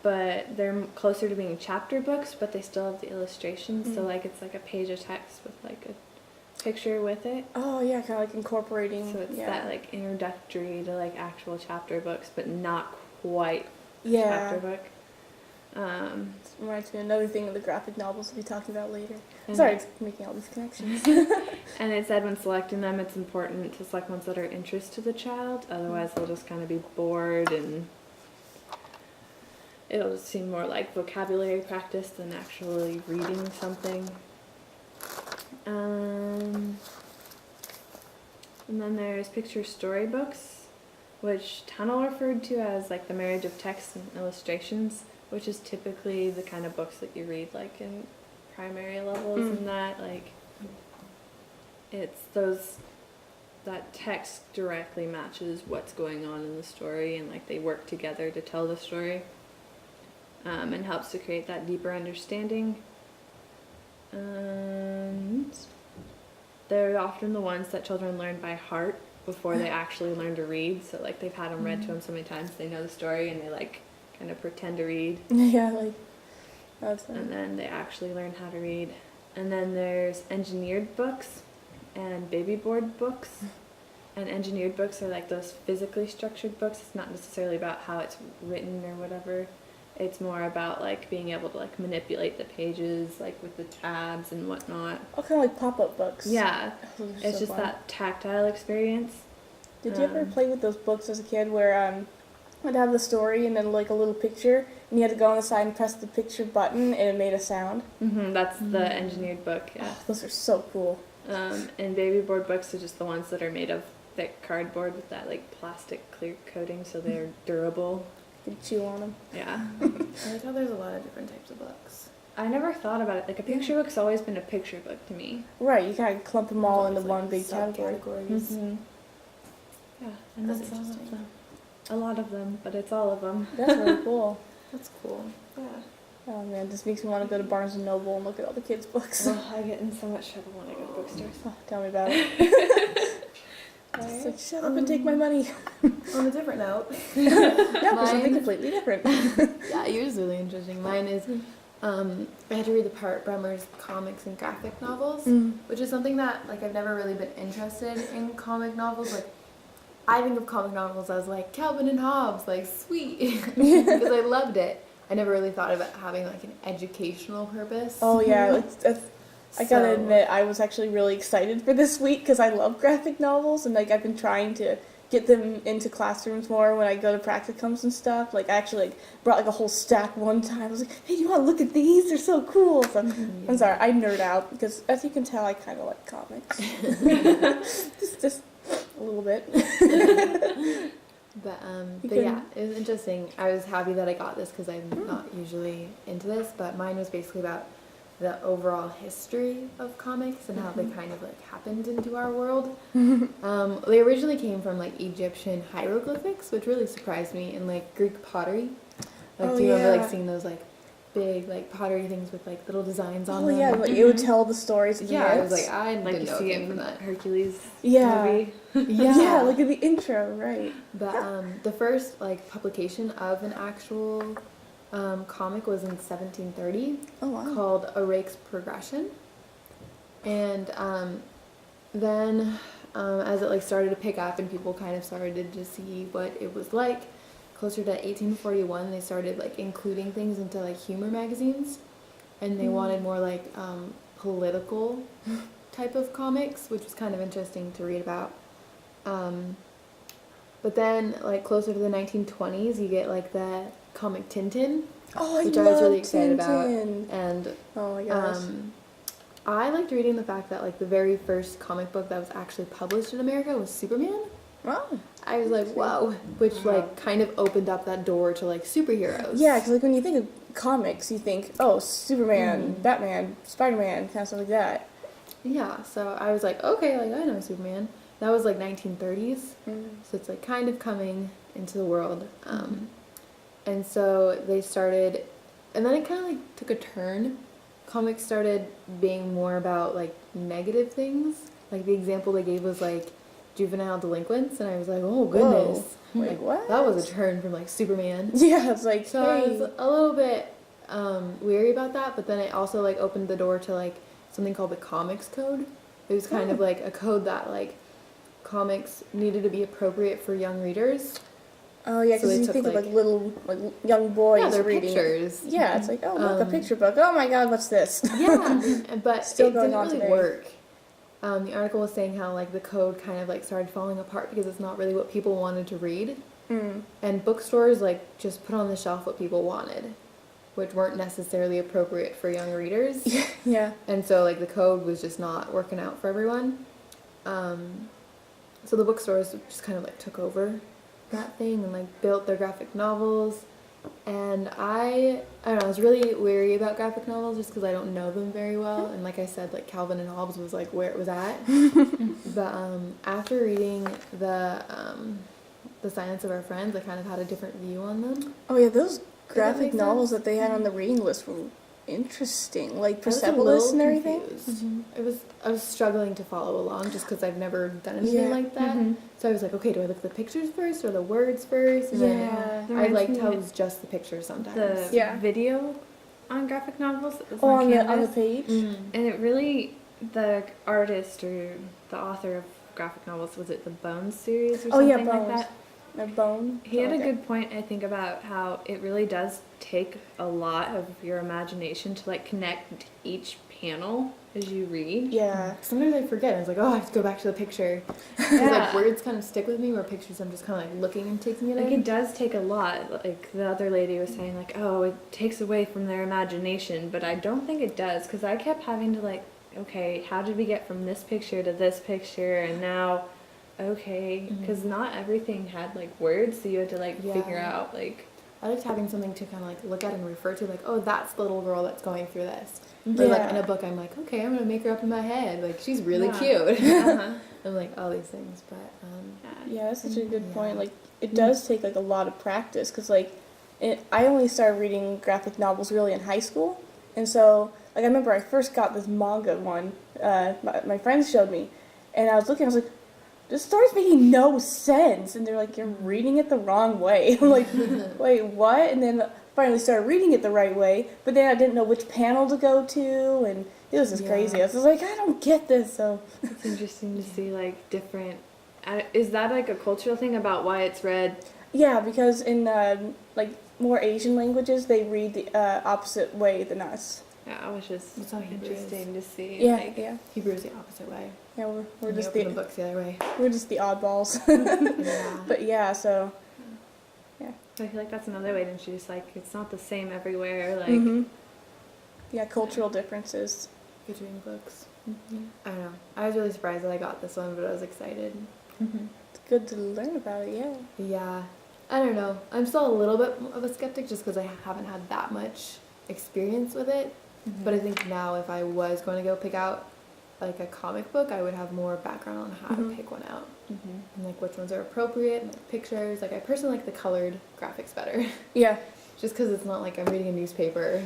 but they're closer to being chapter books, but they still have the illustrations. So like it's like a page of text with like a picture with it. Oh yeah, kind of like incorporating. So it's that like introductory to like actual chapter books, but not quite chapter book. This reminds me of another thing of the graphic novels we'll be talking about later. Sorry, it's making all these connections. And it said when selecting them, it's important to select ones that are of interest to the child. Otherwise, they'll just kind of be bored, and it'll just seem more like vocabulary practice than actually reading something. And then there's picture storybooks, which Tunnel referred to as like the marriage of text and illustrations, which is typically the kind of books that you read like in primary levels, and that like it's that text directly matches what's going on in the story, and like they work together to tell the story, and helps to create that deeper understanding. And they're often the ones that children learn by heart before they actually learn to read. So like they've had them read to them so many times they know the story, and they like kind of pretend to read. Yeah, like that's and then they actually learn how to read. And then there's engineered books and baby board books. And engineered books are like those physically structured books. It's not necessarily about how it's written or whatever. It's more about like being able to like manipulate the pages, like with the tabs and whatnot. Oh, kind of like pop-up books. Yeah, it's so just fun. that tactile experience. Did you ever play with those books as a kid where would have the story and then like a little picture, and you had to go on the side and press the picture button and it made a sound? That's the engineered book, yeah. Oh, those are so cool. And baby board books are just the ones that are made of thick cardboard with that like plastic clear coating, so they're durable. You can chew on them. Yeah. I like how there's a lot of different types of books. I never thought about it. Like a picture book's always been a picture book to me. Right, you kind of clump them all into Like one big category. subcategories. Yeah, and That's that's all of interesting. them. A lot of them, but it's all of them. That's really cool. That's cool. Yeah. Oh man, this makes me want to go to Barnes and Noble and look at all the kids' books. I get in so much trouble when I go to bookstores. Oh, tell me about it. Just like, shut up and take my money. On a different note. Yeah, for something completely different. Yeah, yours is really interesting. Mine is, I had to read the Bremer's comics and graphic novels, which is something that, like, I've never really been interested in comic novels. Like, I think of comic novels as, like, Calvin and Hobbes, like, sweet, because I loved it. I never really thought about having, like, an educational purpose. Oh yeah, I gotta admit, I was actually really excited for this week because I love graphic novels, and like I've been trying to get them into classrooms more when I go to practicums and stuff. Like I actually like brought like a whole stack one time. I was like, hey, do you want to look at these? They're so cool. So I'm sorry, I nerd out because as you can tell, I kind of like comics. just a little bit. But yeah, it was interesting. I was happy that I got this because I'm not usually into this, but mine was basically about the overall history of comics and how they kind of like happened into our world. They originally came from like Egyptian hieroglyphics, which really surprised me, and like Greek pottery. Like, do you remember like seeing those like big like pottery things with like little designs on them? Oh yeah, like it would tell the stories. Of the I myths. was like, I Like didn't you know see it came it from from that. Hercules Yeah. movie. Yeah, like in the intro, right? But the first like publication of an actual comic was in 1730. Oh wow. Called A Rake's Progression. And then as it like started to pick up and people kind of started to see what it was like, closer to 1841 they started like including things into like humor magazines, and they wanted more like political type of comics, which was kind of interesting to read about. But then like closer to the 1920s you get like the comic Tintin, which I was really excited about. And oh my gosh. I liked reading the fact that like the very first comic book that was actually published in America was Superman. Wow. I was like, whoa, which like kind of opened up that door to like superheroes. Yeah, because like when you think of comics, you think, oh, Superman, Batman, Spider-Man, kind of stuff like that. Yeah, so I was like, okay, like I know Superman. That was like 1930s, so it's like kind of coming into the world. And so they started, and then it kind of like took a turn. Comics started being more about like negative things. Like the example they gave was like juvenile delinquents, and I was like, oh goodness, Like, what? that was a turn from like Superman. Yeah, it's like, So I hey. was a little bit weary about that, but then it also like opened the door to like something called the comics code. It was kind of like a code that like comics needed to be appropriate for young readers. Oh yeah, So because they you took, think of like- like little like young boys Yeah, they're reading. pictures. Yeah, it's like, oh look, a picture book. Oh my God, what's this? Yeah, but Still it going didn't on really today. work. The article was saying how like the code kind of like started falling apart because it's not really what people wanted to read, and bookstores like just put on the shelf what people wanted, which weren't necessarily appropriate for young readers. Yeah. And so like the code was just not working out for everyone. So the bookstores just kind of like took over that thing and like built their graphic novels. And I don't know, I was really wary about graphic novels just because I don't know them very well. And like I said, like Calvin and Hobbes was like where it was at. But after reading the Silence of Our Friends, I kind of had a different view on them. Oh yeah, those that graphic make novels sense? that they had on the reading list were interesting, like I was a Persepolis little and everything. confused. I was struggling to follow along just because I've never done anything Yeah. like that. So I was like, okay, do I look at the pictures first or the words first? And then Yeah. I liked how it was just the pictures sometimes. The Yeah. video on graphic novels that was Oh, on on the Canvas. page. And it really, the artist or the author of graphic novels, was it the Bones series or Oh, yeah, something like Bones. that? A bone. He had a Okay. good point, I think, about how it really does take a lot of your imagination to like connect each panel as you read. Yeah. Sometimes I forget. I was like, oh, I have to go back to the picture. 'Cause, Yeah. like words kind of stick with me, where pictures I'm just kind of like looking and taking it Like in. it does take a lot. Like the other lady was saying, like, oh, it takes away from their imagination, but I don't think it does because I kept having to like, okay, how did we get from this picture to this picture, and now, okay, because not everything had like words, so you had to like figure Yeah. out like. I liked having something to kind of like look at and refer to, like, oh, that's the little girl that's going through this. Or like in a book, I'm like, okay, I'm gonna make her up in my head. Like she's really cute. I'm like all these things, but Yeah, that's such a good Yeah. point. Like, it does take like a lot of practice because like, I only started reading graphic novels really in high school, and so like I remember I first got this manga one. My friends showed me, and I was looking. I was like, this story's making no sense, and they're like, you're reading it the wrong way. I'm like, wait, what? And then finally started reading it the right way, but then I didn't know which panel to go to, and it was just crazy. I was like, I don't get this. So It's interesting to see like different. Is that like a cultural thing about why it's read? yeah, because in like more Asian languages, they read the opposite way than us. Yeah, which is That's how Hebrew is. interesting to see. Yeah, like, yeah, Hebrew is the opposite way. yeah. We're And just you open the the books the other way. we're just the oddballs. Yeah. But yeah, so So I feel like that's another way to introduce like it's not the same everywhere. Like yeah, cultural differences. Between books. I don't know. I was really surprised that I got this one, but I was excited. It's good to learn about it. Yeah. Yeah. I don't know. I'm still a little bit of a skeptic just because I haven't had that much experience with it. But I think now if I was going to go pick out like a comic book, I would have more background on how to pick one out. And like which ones are appropriate, and, like pictures. Like I personally like the colored graphics better. Yeah. Just because it's not like I'm reading a newspaper.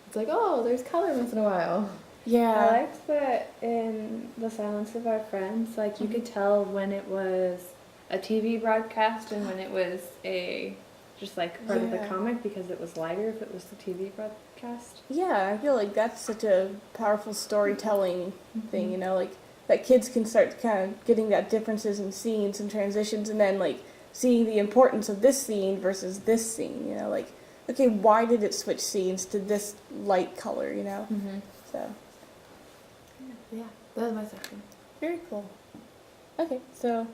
It's like, oh, there's color once in a while. I Yeah. liked that in The Silence of Our Friends, like you could tell when it was a TV broadcast and when it was a just like part of the Yeah. comic because it was lighter if it was the TV broadcast. Yeah, I feel like that's such a powerful storytelling thing, you know, like that kids can start kind of getting that differences in scenes and transitions and then like seeing the importance of this scene versus this scene, you know, like, okay, why did it switch scenes to this light color, you know? So, Yeah, that was my section. very cool. Okay, so,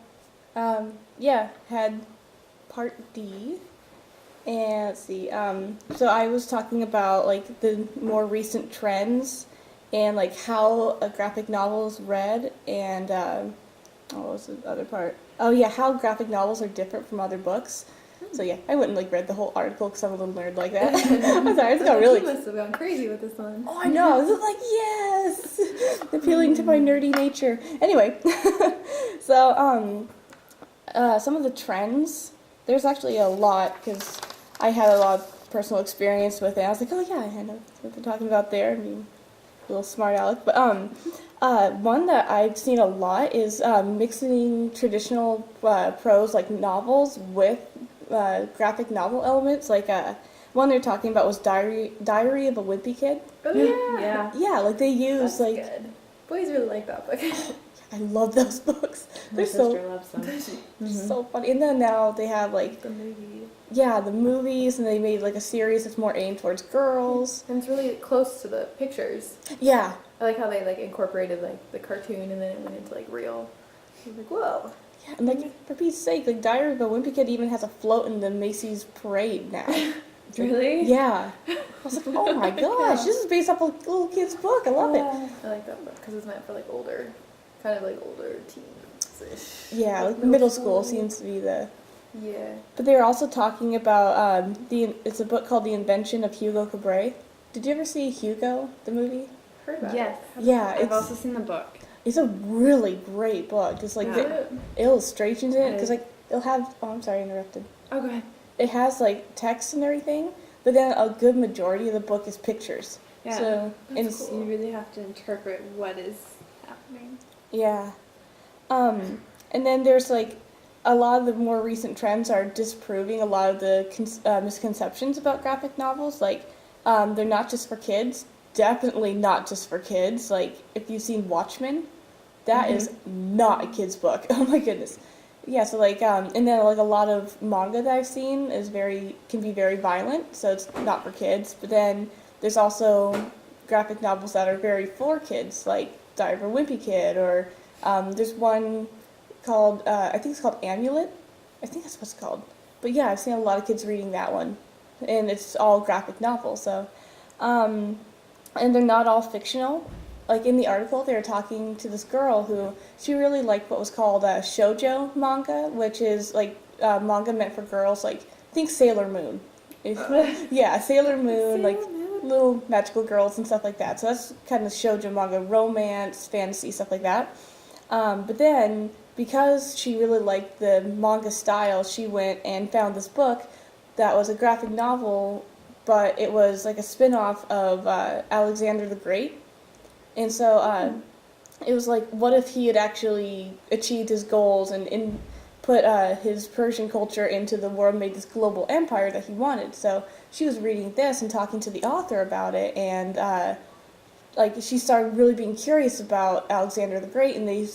yeah, had part D. And let's see, so I was talking about like the more recent trends and like how a graphic novel is read and what was the other part? Oh yeah, how graphic novels are different from other books. So yeah, I wouldn't like read the whole article because I'm a little nerd like that. I'm sorry, it's got really. You must have gone crazy with this one. Oh, I know. I was like, yes, appealing to my nerdy nature. Anyway, so some of the trends. There's actually a lot because I had a lot of personal experience with it. I was like, oh yeah, I know what they're talking about there. I mean, little smart aleck. But one that I've seen a lot is mixing traditional prose like novels with graphic novel elements. Like one they're talking about was Diary of a Wimpy Kid. Oh yeah. Yeah, like they use That's good. Boys really like that book. I love those books. My They're sister so loves them. so funny. And then now they have like The movie. the movies, and they made like a series that's more aimed towards girls. And it's really close to the pictures. Yeah, I like how they like incorporated like the cartoon and then it went into like real. I was like, whoa. yeah, and like for Pete's sake, like Diary of a Wimpy Kid even has a float in the Macy's parade now. Really? Yeah. I was like, oh my gosh, this is based off a little kid's book. I love it. I like that book because it's meant for like older, kind of like older teens-ish. Yeah, like middle school seems to be the. Yeah. But they were also talking about it's a book called The Invention of Hugo Cabret. Did you ever see Hugo, the movie? Heard about Yes. it. Yeah, I've also seen the book. it's a really great book. Just like Yeah. the illustrations in it, because I- like it'll have. Oh, I'm sorry, I interrupted. Oh, go ahead. It has like text and everything, but then a good majority of the book is pictures. Yeah. So and That's You really have to interpret what is happening. yeah, and then there's like a lot of the more recent trends are disproving a lot of the misconceptions about graphic novels. Like they're not just for kids. Definitely not just for kids. Like if you've seen Watchmen, that is not a kid's book. Oh my goodness. Yeah, so like and then like a lot of manga that I've seen is can be very violent, so it's not for kids. But then there's also graphic novels that are very for kids, like Diary of a Wimpy Kid, or there's one called I think it's called Amulet. I think that's what it's called. But yeah, I've seen a lot of kids reading that one, and it's all graphic novels. So, and they're not all fictional. Like in the article, they were talking to this girl who she really liked what was called shoujo manga, which is like manga meant for girls. Like think Sailor Moon. Yeah, Sailor Moon, like little magical girls and stuff like that. So that's kind of shoujo manga, romance, fantasy, stuff like that. But then because she really liked the manga style, she went and found this book that was a graphic novel, but it was like a spin-off of Alexander the Great. And so it was like, what if he had actually achieved his goals and put his Persian culture into the world, made this global empire that he wanted. So she was reading this and talking to the author about it, and like she started really being curious about Alexander the Great, and they started